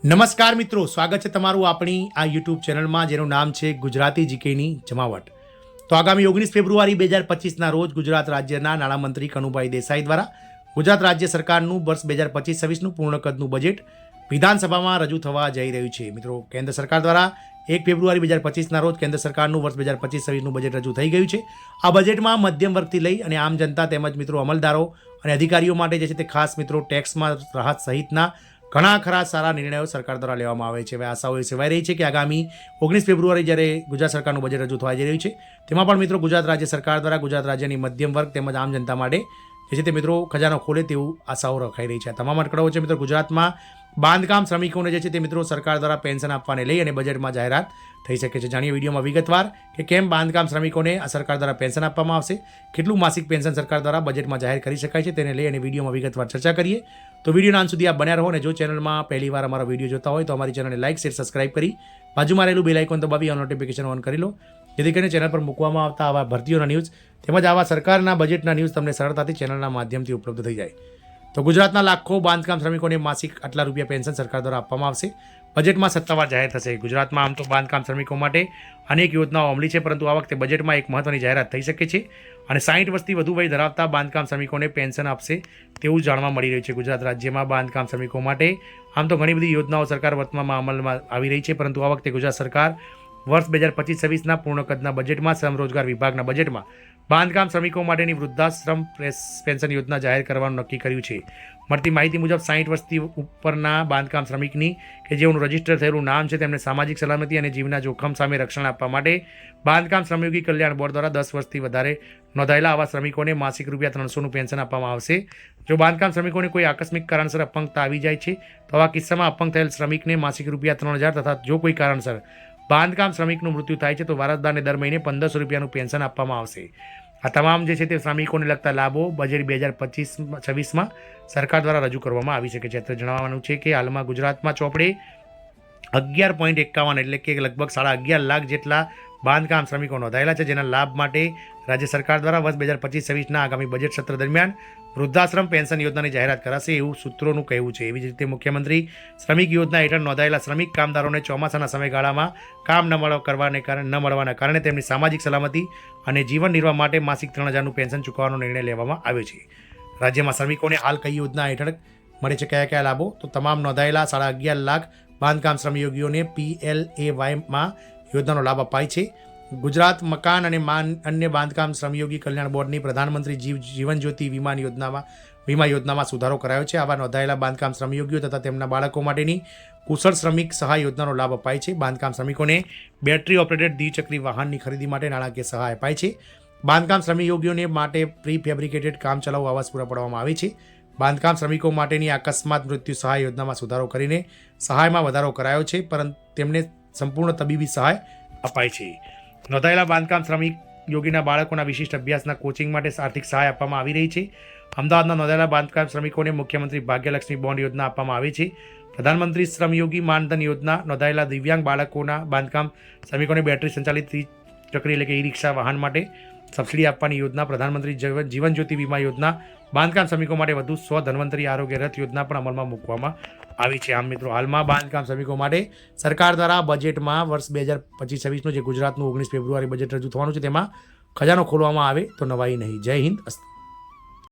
નમસ્કાર મિત્રો, સ્વાગત છે તમારું આપણી આ યુટ્યુબ ચેનલમાં જેનું નામ છે ગુજરાતી જીકેની જમાવટ. તો આગામી 19 ફેબ્રુઆરી 2025ના રોજ ગુજરાત રાજ્યના નાણામંત્રી કનુભાઈ દેસાઈ દ્વારા ગુજરાત રાજ્ય સરકારનું વર્ષ 2025-26નું પૂર્ણ કદનું બજેટ વિધાનસભામાં રજૂ થવા જઈ રહ્યું છે. મિત્રો, કેન્દ્ર સરકાર દ્વારા 1 ફેબ્રુઆરી 2025ના રોજ કેન્દ્ર સરકારનું વર્ષ 2025-26નું બજેટ રજૂ થઈ ગયું છે. આ બજેટમાં મધ્યમ વર્ગથી લઈ અને આમ જનતા તેમજ મિત્રો અમલદારો અને અધિકારીઓ માટે જે છે તે ખાસ મિત્રો ટેક્સમાં રાહત સહિતના ઘણા ખરા સારા નિર્ણયો સરકાર દ્વારા લેવામાં આવે છે. હવે આશાઓ સેવાઈ રહી છે કે આગામી 19 ફેબ્રુઆરી જ્યારે ગુજરાત સરકારનું બજેટ રજૂ થવા જઈ રહ્યું છે તેમાં પણ મિત્રો ગુજરાત રાજ્ય સરકાર દ્વારા ગુજરાત રાજ્યની મધ્યમ વર્ગ તેમજ આમ જનતા માટે જે છે તે મિત્રો ખજાનો ખોલે તેવું આશાઓ રખાઈ રહી છે. તમામ અટકળો છે મિત્રો ગુજરાતમાં બાંધકામ શ્રમિકોને જે છે તે મિત્રો સરકાર દ્વારા પેન્શન આપવાને લઈ અને બજેટમાં જાહેરાત થઈ શકે છે. જાણીએ વિડીયોમાં વિગતવાર કે કેમ બાંધકામ શ્રમિકોને આ સરકાર દ્વારા પેન્શન આપવામાં આવશે, કેટલું માસિક પેન્શન સરકાર દ્વારા બજેટમાં જાહેર કરી શકાય છે તેને લઈ અને વિડીયોમાં વિગતવાર ચર્ચા કરીએ. તો વિડીયોના અંત સુધી આપ બન્યા રહો અને જો ચેનલમાં પહેલીવાર અમારો વિડીયો જોતા હોય તો અમારી ચેનલને લાઇક, શેર, સબસ્ક્રાઇબ કરી બાજુમાં રહેલું બેલ આઇકોન દબાવી નોટિફિકેશન ઓન કરી લો, જેથી કરીને ચેનલ પર મૂકવામાં આવતા આવા ભરતીઓના ન્યૂઝ તેમજ આવા સરકારના બજેટના ન્યૂઝ તમને સરળતાથી ચેનલના માધ્યમથી ઉપલબ્ધ થઈ જાય. તો ગુજરાતના લાખો બાંધકામ શ્રમિકોને માસિક આટલા રૂપિયા પેન્શન સરકાર દ્વારા આપવામાં આવશે. બજેટમાં સત્તાવાર જાહેર થશે. ગુજરાતમાં આમ તો બાંધકામ શ્રમિકો માટે અનેક યોજનાઓ અમલી છે, પરંતુ આ વખતે બજેટમાં એક મહત્વની જાહેરાત થઈ શકે છે અને 60 વર્ષથી વધુ વય ધરાવતા બાંધકામ શ્રમિકોને પેન્શન આપશે તેવું જાણવા મળી રહ્યું છે. ગુજરાત રાજ્યમાં બાંધકામ શ્રમિકો માટે આમ તો ઘણી બધી યોજનાઓ સરકાર વર્તમાનમાં અમલમાં આવી રહી છે, પરંતુ આ વખતે ગુજરાત સરકાર વર્ષ 2025-26ના પૂર્ણ કદના બજેટમાં શ્રમ રોજગાર વિભાગના બજેટમાં બાંધકામ શ્રમિકો માટેની વૃદ્ધાશ્રમ પેન્શન યોજના જાહેર કરવાનું નક્કી કર્યું છે. મળતી માહિતી મુજબ 60 વર્ષથી ઉપરના બાંધકામ શ્રમિકની કે જેઓનું રજીસ્ટર થયેલું નામ છે તેમને સામાજિક સલામતી અને જીવના જોખમ સામે રક્ષણ આપવા માટે બાંધકામ શ્રમયોગી કલ્યાણ બોર્ડ દ્વારા 10 વર્ષથી વધારે નોંધાયેલા આવા શ્રમિકોને માસિક ₹300નું પેન્શન આપવામાં આવશે. જો બાંધકામ શ્રમિકોને કોઈ આકસ્મિક કારણસર અપંગતા આવી જાય છે તો આવા કિસ્સામાં અપંગ થયેલ શ્રમિકને માસિક ₹3000 તથા જો કોઈ કારણસર બાંધકામ શ્રમિકનું મૃત્યુ થાય છે તો વારસદારને દર મહિને ₹1500નું પેન્શન આપવામાં આવશે. આ તમામ જે છે તે શ્રમિકોને લગતા લાભો બજેટ 2025-26માં સરકાર દ્વારા રજૂ કરવામાં આવી શકે છે. અત્યારે જણાવવાનું છે કે હાલમાં ગુજરાતમાં ચોપડે 11.51 એટલે કે લગભગ 11.5 લાખ જેટલા બાંધકામ શ્રમિકો નોંધાયેલા છે, જેના લાભ માટે રાજ્ય સરકાર દ્વારા વર્ષ 2025-26ના આગામી બજેટ સત્ર દરમિયાન વૃદ્ધાશ્રમ પેન્શન યોજનાની જાહેરાત કરાશે એવું સૂત્રોનું કહેવું છે. એવી જ રીતે મુખ્યમંત્રી શ્રમિક યોજના હેઠળ નોંધાયેલા શ્રમિક કામદારોને ચોમાસાના સમયગાળામાં કામ ન મળવાના કારણે તેમની સામાજિક સલામતી અને જીવન નિર્વાહ માટે માસિક 3000નું પેન્શન ચૂકવવાનો નિર્ણય લેવામાં આવ્યો છે. રાજ્યમાં શ્રમિકોને હાલ કઈ યોજના હેઠળ મળે છે કયા કયા લાભો? તો તમામ નોંધાયેલા 11.5 લાખ બાંધકામ શ્રમયોગીઓને PLAYમાં યોજનાનો લાભ અપાય છે. ગુજરાત મકાન અને અન્ય બાંધકામ શ્રમયોગી કલ્યાણ બોર્ડની પ્રધાનમંત્રી જીવન જ્યોતિ વીમા યોજનામાં સુધારો કરાયો છે. આવા નોંધાયેલા બાંધકામ શ્રમયોગીઓ તથા તેમના બાળકો માટેની કુશળ શ્રમિક સહાય યોજનાનો લાભ અપાય છે. બાંધકામ શ્રમિકોને બેટરી ઓપરેટેડ દ્વિચક્રી વાહનની ખરીદી માટે નાણાકીય સહાય અપાય છે. બાંધકામ શ્રમયોગીઓને માટે પ્રી ફેબ્રિકેટેડ કામચલાઉ આવાસ પૂરા પાડવામાં આવે છે. બાંધકામ શ્રમિકો માટેની અકસ્માત મૃત્યુ સહાય યોજનામાં સુધારો કરીને સહાયમાં વધારો કરાયો છે, પરંતુ તેમને સંપૂર્ણ તબીબી સહાય અપાય છે. નોંધાયેલા બાંધકામ શ્રમિક યોગીના બાળકોના વિશિષ્ટ અભ્યાસના કોચિંગ માટે આર્થિક સહાય આપવામાં આવી રહી છે. અમદાવાદના નોંધાયેલા બાંધકામ શ્રમિકોને મુખ્યમંત્રી ભાગ્યલક્ષ્મી બોન્ડ યોજના આપવામાં આવે છે. પ્રધાનમંત્રી શ્રમયોગી માનધન યોજના નોંધાયેલા દિવ્યાંગ બાળકોના બાંધકામ શ્રમિકોને બેટરી સંચાલિત ત્રિચક્રી એટલે કે ઈ રિક્ષા વાહન માટે સબસિડી આપવાની યોજના, પ્રધાનમંત્રી જીવન જ્યોતિ વીમા યોજના, બાંધકામ શ્રમિકો માટે વધુ 100 ધન્વંતરી આરોગ્ય રથ યોજના પણ અમલમાં મૂકવામાં આવી છે. આમ મિત્રો, હાલમાં બાંધકામ શ્રમિકો માટે સરકાર દ્વારા બજેટમાં વર્ષ 2025-26નું જે ગુજરાતનું 19 ફેબ્રુઆરી બજેટ રજૂ થવાનું છે તેમાં ખજાનો ખોલવામાં આવે તો નવાઈ નહીં. જય હિન્દ. અસ્તુ.